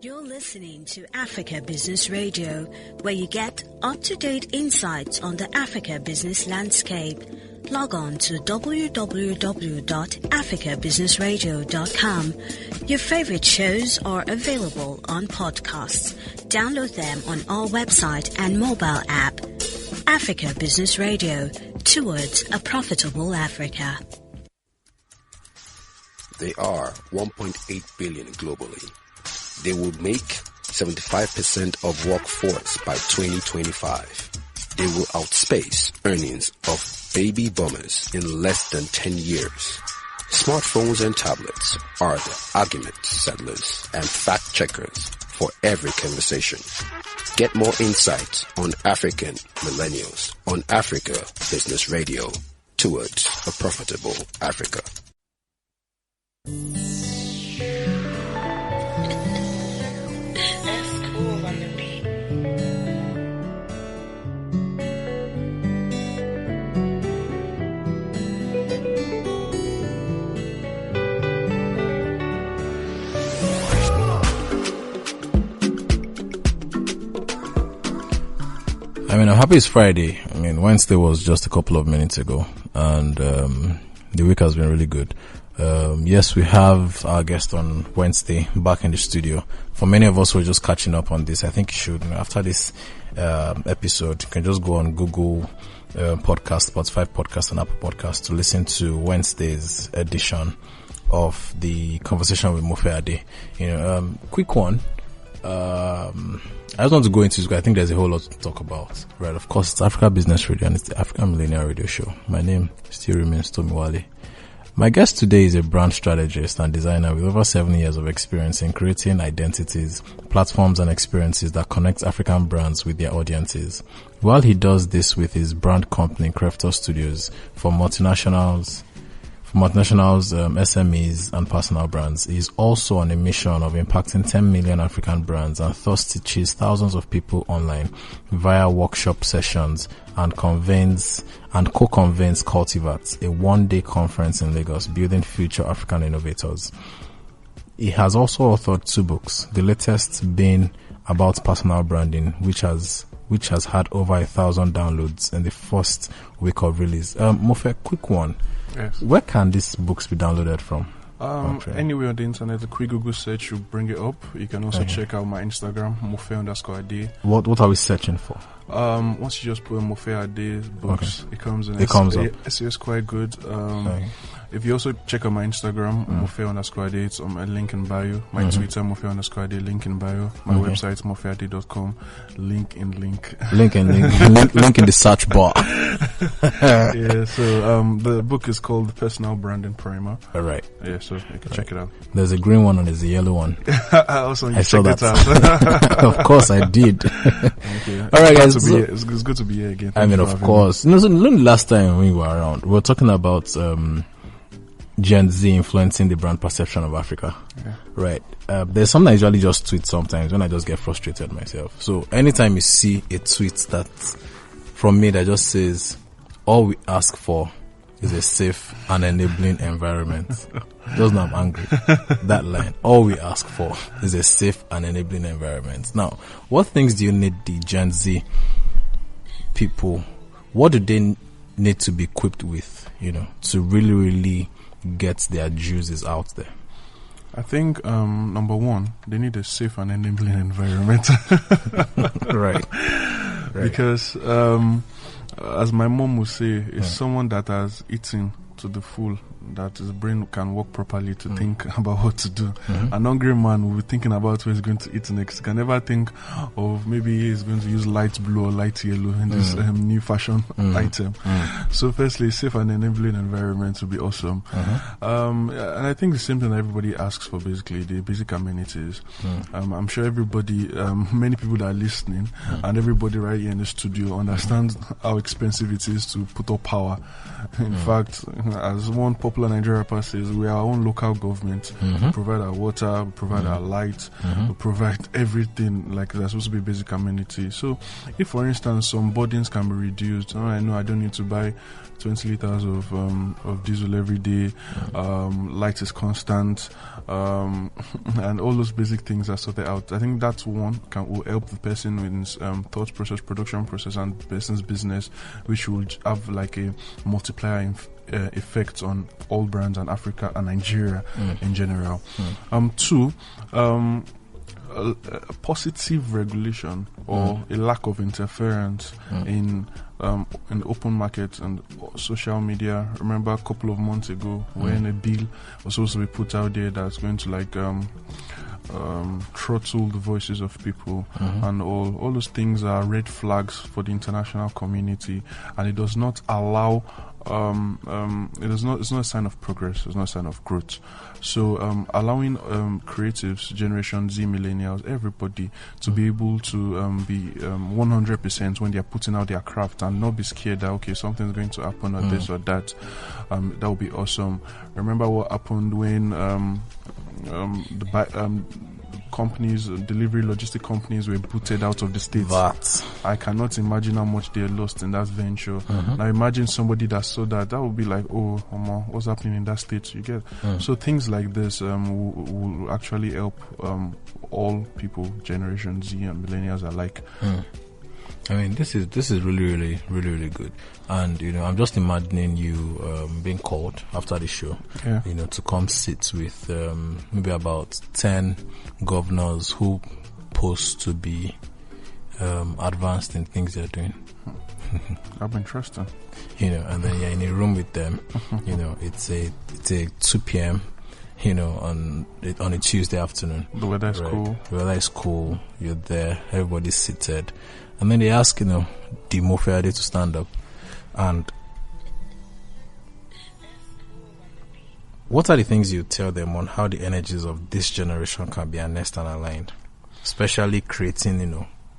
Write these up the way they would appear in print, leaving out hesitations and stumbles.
You're listening to Africa Business Radio, where you get up-to-date insights on the Africa business landscape. Log on to www.africabusinessradio.com. Your favorite shows are available on podcasts. Download them on our website and mobile app. Africa Business Radio, towards a profitable Africa. They are 1.8 billion globally. They will make 75% of workforce by 2025. They will outspace earnings of baby boomers in less than 10 years. Smartphones and tablets are the argument settlers and fact checkers for every conversation. Get more insights on African millennials on Africa Business Radio, towards a profitable Africa. I'm happy it's Friday. Wednesday was just a couple of minutes ago, and the week has been really good. Yes, we have our guest on Wednesday back in the studio. For many of us who are just catching up on this, I think you should, after this episode, you can just go on Google Podcast, Spotify Podcast, and Apple Podcast to listen to Wednesday's edition of the conversation with Mofe Ade. Quick one. I just want to go into this because I think there's a whole lot to talk about. Right, of course, it's Africa Business Radio and it's the African Millennial Radio Show. My name still remains Tomiwale. My guest today is a brand strategist and designer with over 7 years of experience in creating identities, platforms and experiences that connect African brands with their audiences. While he does this with his brand company, Crevtus Studios, for multinationals, SMEs and personal brands, he is also on a mission of impacting 10 million African brands and thus teaches thousands of people online via workshop sessions and co-convenes CultivARTe, a one-day conference in Lagos, building future African innovators. He has also authored 2 books, the latest being about personal branding, which has had over 1,000 downloads in the first week of release. Mofe, quick one. Yes. Where can these books be downloaded from? Anywhere on the internet, a quick Google search will bring it up. You can also check out my Instagram, Mofe_Ade. What are we searching for? Once you just put Mofe Ade books, it comes in. It comes up. SEO is quite good. If you also check out my Instagram, Mofe_Ade, it's on my link in bio. My Twitter, Mofe_Ade, link in bio. My website, mofeade.com, link in the search bar. Yeah, so the book is called The Personal Branding Primer. All right. Yeah, so you can check it out. There's a green one and there's a yellow one. I saw that. It out. Of course I did. Thank you. All right, guys. It's good to be here again. Of course. So last time we were around, we were talking about Gen Z influencing the brand perception of Africa. Yeah. Right. There's something I usually just tweet sometimes when I just get frustrated myself. So anytime you see a tweet that from me that just says, all we ask for is a safe and enabling environment. Just now I'm angry. That line. All we ask for is a safe and enabling environment. Now, what things do you need the Gen Z people, what do they need to be equipped with, to really, really get their juices out there? I think number one, they need a safe and enabling environment. Right. Because as my mom would say, it's someone that has eaten to the full, that his brain can work properly to think about what to do. An hungry man will be thinking about what he's going to eat next. He can never think of maybe he's going to use light blue or light yellow in this new fashion item. So firstly, safe and enabling environment would be awesome. And I think the same thing everybody asks for, basically, the basic amenities. I'm sure everybody, many people that are listening and everybody right here in the studio understands how expensive it is to put up power. In fact, as one popular popular Nigerian rapper says, we are our own local government. We provide our water, we provide our light, we provide everything like that's supposed to be basic amenity. So if, for instance, some burdens can be reduced, I know I don't need to buy 20 liters of diesel every day, light is constant, and all those basic things are sorted out. I think that's one will help the person with his thought process, production process, and person's business, which will have like a multiplier effect on all brands and Africa and Nigeria in general. Two, a positive regulation or a lack of interference in the open market and social media. Remember a couple of months ago when a bill was supposed to be put out there that's going to like throttle the voices of people, and all those things are red flags for the international community, and it does not allow it's not a sign of progress, it's not a sign of growth. So allowing creatives, Generation Z, millennials, everybody to be able to be 100% when they're putting out their craft and not be scared that okay, something's going to happen or this or that, that would be awesome. Remember what happened when companies, delivery logistic companies were booted out of the states. That I cannot imagine how much they lost in that venture. Now imagine somebody that saw that would be like, oh, what's happening in that state? You get so things like this will actually help all people, Generation Z and millennials alike. I mean, this is really good. And, I'm just imagining you being called after the show, to come sit with maybe about 10 governors who pose to be advanced in things they're doing. That'd be interesting. And then you're in a room with them. It's a 2 p.m. On a Tuesday afternoon. The weather is cool. The weather is cool. You're there. Everybody's seated. And then they ask, the Mofe Ade to stand up. And what are the things you tell them on how the energies of this generation can be harnessed and aligned? Especially creating,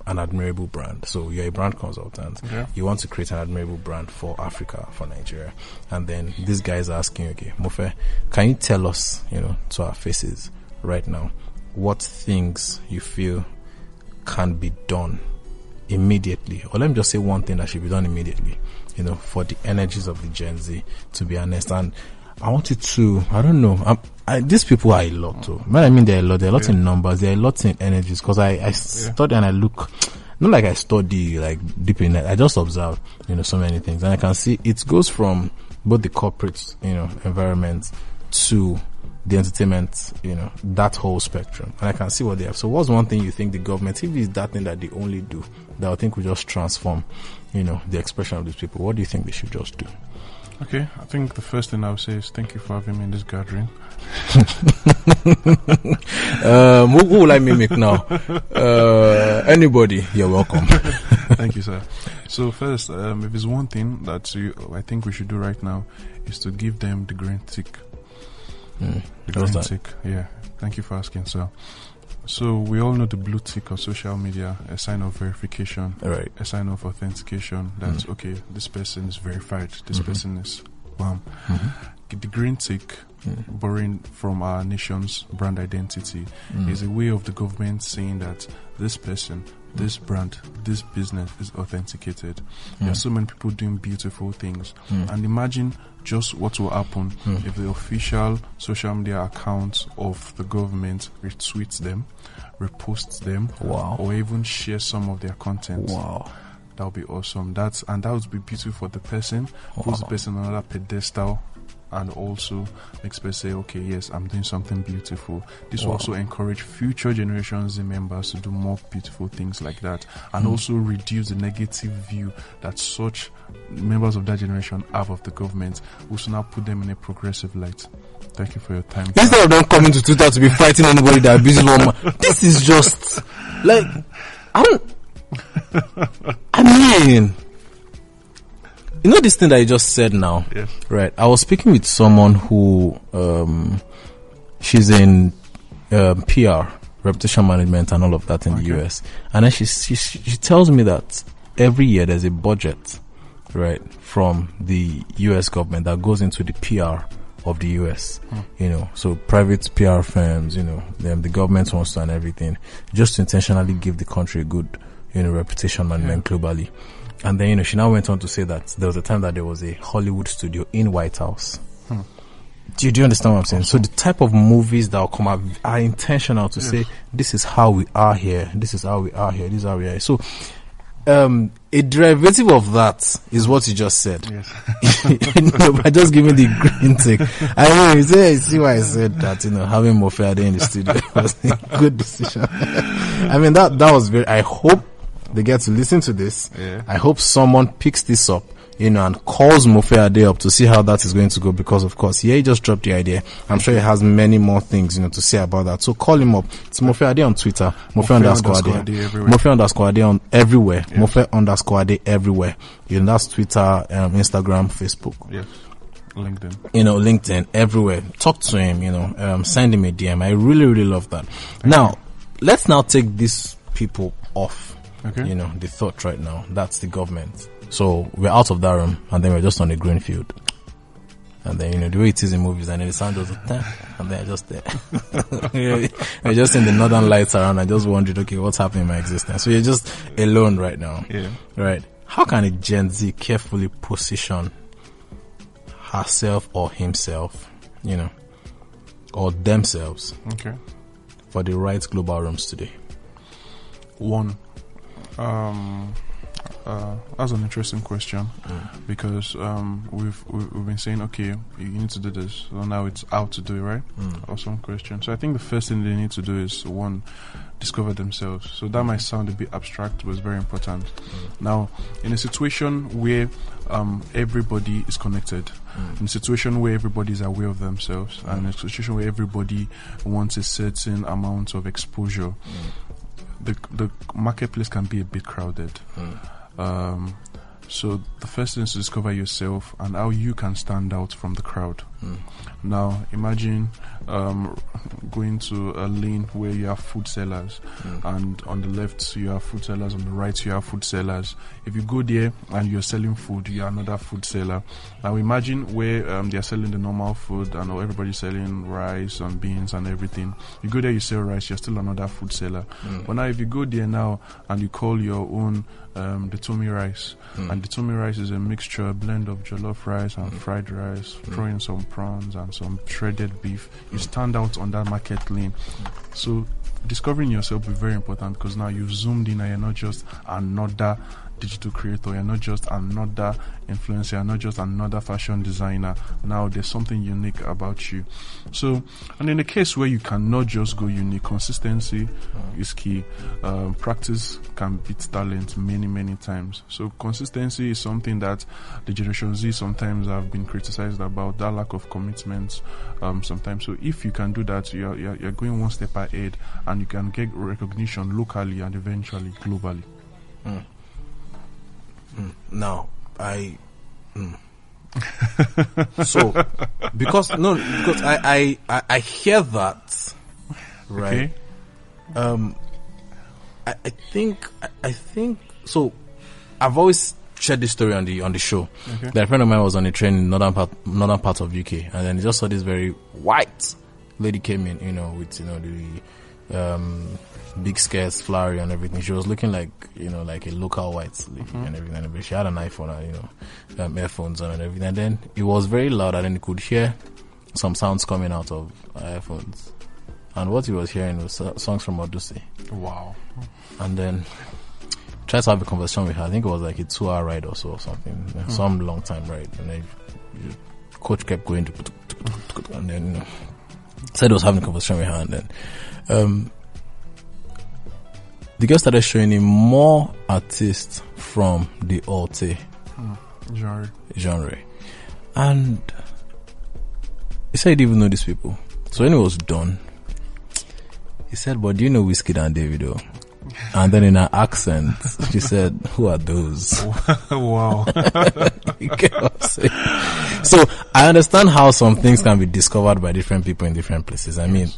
an admirable brand. So you're a brand consultant. Yeah. You want to create an admirable brand for Africa, for Nigeria. And then these guys are asking, okay, Mofe, can you tell us, to our faces right now, what things you feel can be done immediately, or let me just say one thing that should be done immediately, for the energies of the Gen Z to be honest. And I wanted to, I don't know, these people are a lot too. When I mean they're a lot in numbers, they're a lot in energies, because I study and I look, not like I study like deep in it, I just observe, so many things, and I can see it goes from both the corporate, environment to the entertainment, that whole spectrum. And I can see what they have. So what's one thing you think the government, if it's that thing that they only do, that I think will just transform, the expression of these people, what do you think they should just do? Okay, I think the first thing I would say is thank you for having me in this gathering. Who will I mimic now? Anybody, you're welcome. Thank you, sir. So first, if there's one thing that I think we should do right now is to give them the green tick. The green tick, yeah. Thank you for asking, sir. So we all know the blue tick on social media, a sign of verification, right? A sign of authentication. That's okay. This person is verified. This person is bam. The green tick, borrowing from our nation's brand identity, is a way of the government saying that this person, this brand, this business is authenticated. There are so many people doing beautiful things, and imagine just what will happen if the official social media account of the government retweets them, reposts them, or even share some of their content. That would be awesome. That would be beautiful for the person, puts the person on another pedestal, and also makes people say, okay, yes, I'm doing something beautiful. This will also encourage future generations and members to do more beautiful things like that, and also reduce the negative view that such members of that generation have of the government. We should now put them in a progressive light. Thank you for your time. Instead of them coming to Twitter to be fighting anybody that abuses one man, this is just like, I mean, this thing that you just said now, yes. Right? I was speaking with someone who, she's in PR, reputation management, and all of that in the US, and then she tells me that every year there's a budget, right, from the US government that goes into the PR of the US, so private PR firms, the government wants to and everything, just to intentionally give the country a good, reputation and globally. And then, she now went on to say that there was a time that there was a Hollywood studio in White House. Do you understand what I'm saying? So the type of movies that will come out are intentional to say, this is how we are here. This is how we are here. This is how we are here. So, a derivative of that is what you just said. Yes. By just giving the green tick. I mean, you see why I said that, having Mofe Ade in the studio was a good decision. I mean, that was I hope they get to listen to this. Yeah. I hope someone picks this up, and calls Mofe Ade up to see how that is going to go, because of course, he just dropped the idea. I'm sure he has many more things, to say about that. So call him up. It's Mofe Ade on Twitter, Mofe_Ade, Mofe_Ade on everywhere, yes. Mofe_Ade everywhere. That's Twitter, Instagram, Facebook. Yes. LinkedIn. LinkedIn, everywhere. Talk to him, send him a DM. I really, really love that. Now, let's now take these people off, the thought right now. That's the government. So we're out of that room, and then we're just on a green field. And then, the way it is in movies, and then the sound goes, and then I just there. We're just in the northern lights around. I just wondered, okay, what's happening in my existence? So you're just alone right now. Yeah. Right. How can a Gen Z carefully position herself or himself, or themselves, for the right global rooms today? One, that's an interesting question, because we've been saying, okay, you need to do this, so now it's how to do it, right? Awesome question. So I think the first thing they need to do is, one, discover themselves. So that might sound a bit abstract, but it's very important. Now, in a situation where everybody is connected, in a situation where everybody is aware of themselves, and in a situation where everybody wants a certain amount of exposure, the marketplace can be a bit crowded. So the first thing is to discover yourself and how you can stand out from the crowd. Now, imagine going to a lane where you have food sellers, and on the left you have food sellers, on the right you have food sellers. If you go there and you're selling food, you're another food seller. Now imagine where they're selling the normal food and everybody's selling rice and beans and everything. You go there, you sell rice, you're still another food seller. But now if you go there now and you call your own the Tommy rice, and the Tommy rice is a mixture, a blend of jollof rice and fried rice, throw in some prawns and some shredded beef, you stand out on that market lane. So discovering yourself will be very important, because now you've zoomed in and you're not just another digital creator, you're not just another influencer, you're not just another fashion designer. Now there's something unique about you. So, and in the case where you cannot just go unique, consistency is key. Practice can beat talent many times. So consistency is something that the Generation Z sometimes have been criticized about, that lack of commitment sometimes. So if you can do that, you're going one step ahead, and you can get recognition locally and eventually globally. Now, so because I hear that, right? Okay. I think so. I've always shared this story on the show. Okay. That a friend of mine was on a train in northern part of UK, and then he just saw this very white lady came in, with the big skirts, flowery and everything. She was looking like, like a local white lady and everything. She had an iPhone and, earphones on and everything. And then it was very loud, and then you could hear some sounds coming out of earphones. And what he was hearing was songs from Odyssey. Wow. And then tried to have a conversation with her. I think it was like a 2-hour ride or so or something. Some long time ride. And then coach kept going and then, said he was having a conversation with her, and then, the girl started showing him more artists from the Alt genre. And he said he didn't even know these people. So when it was done, he said, but do you know Wizkid and Davido? And then in her accent, she said, who are those? Wow. You get what I'm saying? So I understand how some things can be discovered by different people in different places. I mean,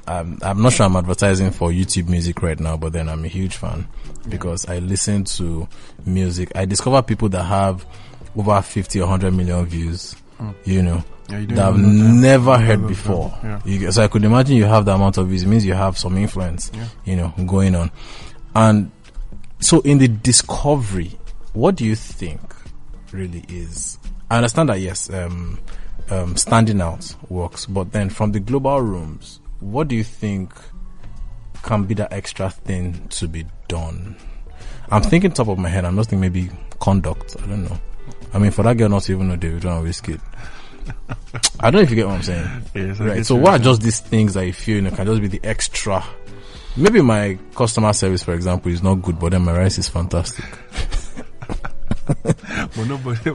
I'm not sure I'm advertising for YouTube music right now, but then I'm a huge fan because I listen to music. I discover people that have over 50 or 100 million views, that I've never heard before. So I could imagine you have the amount of views. It means you have some influence, going on. And so in the discovery, what do you think really is? I understand that, yes, standing out works, but then from the global rooms, what do you think can be the extra thing to be done? I'm thinking top of my head, I'm just thinking maybe conduct. I don't know. I mean, for that girl not to even know David and Wizkid. I don't know if you get what I'm saying. Yes, right. So what are just these things that you feel can just be the extra? Maybe my customer service, for example, is not good, but then my rice is fantastic. but nobody,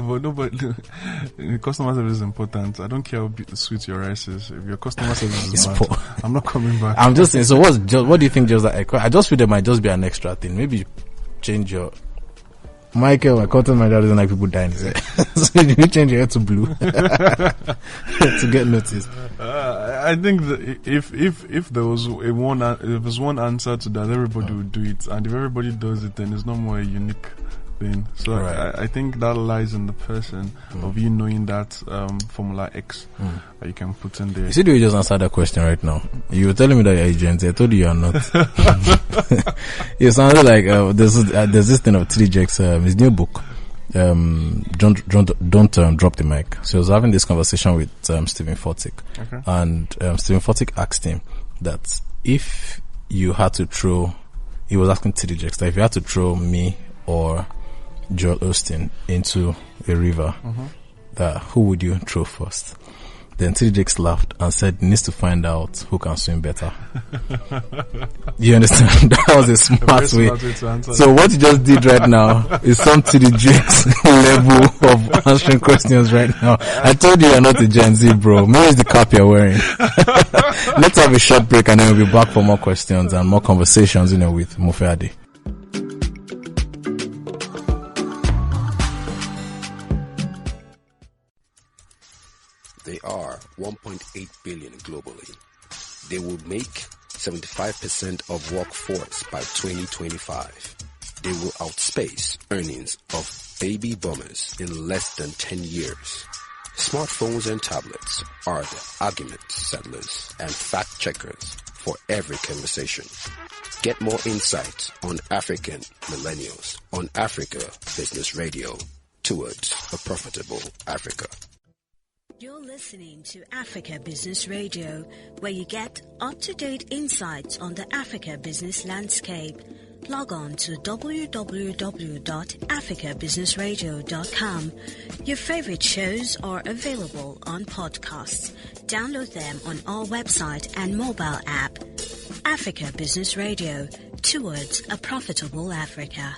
customer service is important. I don't care how sweet your rice is. If your customer service is bad, I'm not coming back. I'm just saying. So what do you think? Just that I just feel there might just be an extra thing. Maybe change your Michael. My content manager doesn't like people dying. So you change your hair to blue to get noticed. I think that if there was one answer to that, everybody would do it, and if everybody does it, then it's no more a unique thing. So right. I think that lies in the person of you knowing that Formula X that you can put in there. You see the way you just answered that question right now? You were telling me that you're a Gen Z. I told you you're not. You sounded like there's this thing of TDJX, his new book. Don't drop the mic. So I was having this conversation with Stephen Furtick, and Stephen Furtick asked him that if you had to throw, he was asking TDJX that if you had to throw me or Joel Osteen into a river, that who would you throw first? Then TDJX laughed and said, needs to find out who can swim better. You understand? That was a smart way. So what you just did right now is some TDJX level of answering questions right now. I told you you're not a Gen Z, bro. Maybe it's the cap you're wearing. Let's have a short break and then we'll be back for more questions and more conversations, with Mofe Ade. They are 1.8 billion globally. They will make 75% of workforce by 2025. They will outspace earnings of baby boomers in less than 10 years. Smartphones and tablets are the argument settlers and fact checkers for every conversation. Get more insight on African millennials on Africa Business Radio, towards a profitable Africa. You're listening to Africa Business Radio, where you get up-to-date insights on the Africa business landscape. Log on to www.africabusinessradio.com. Your favorite shows are available on podcasts. Download them on our website and mobile app. Africa Business Radio, towards a profitable Africa.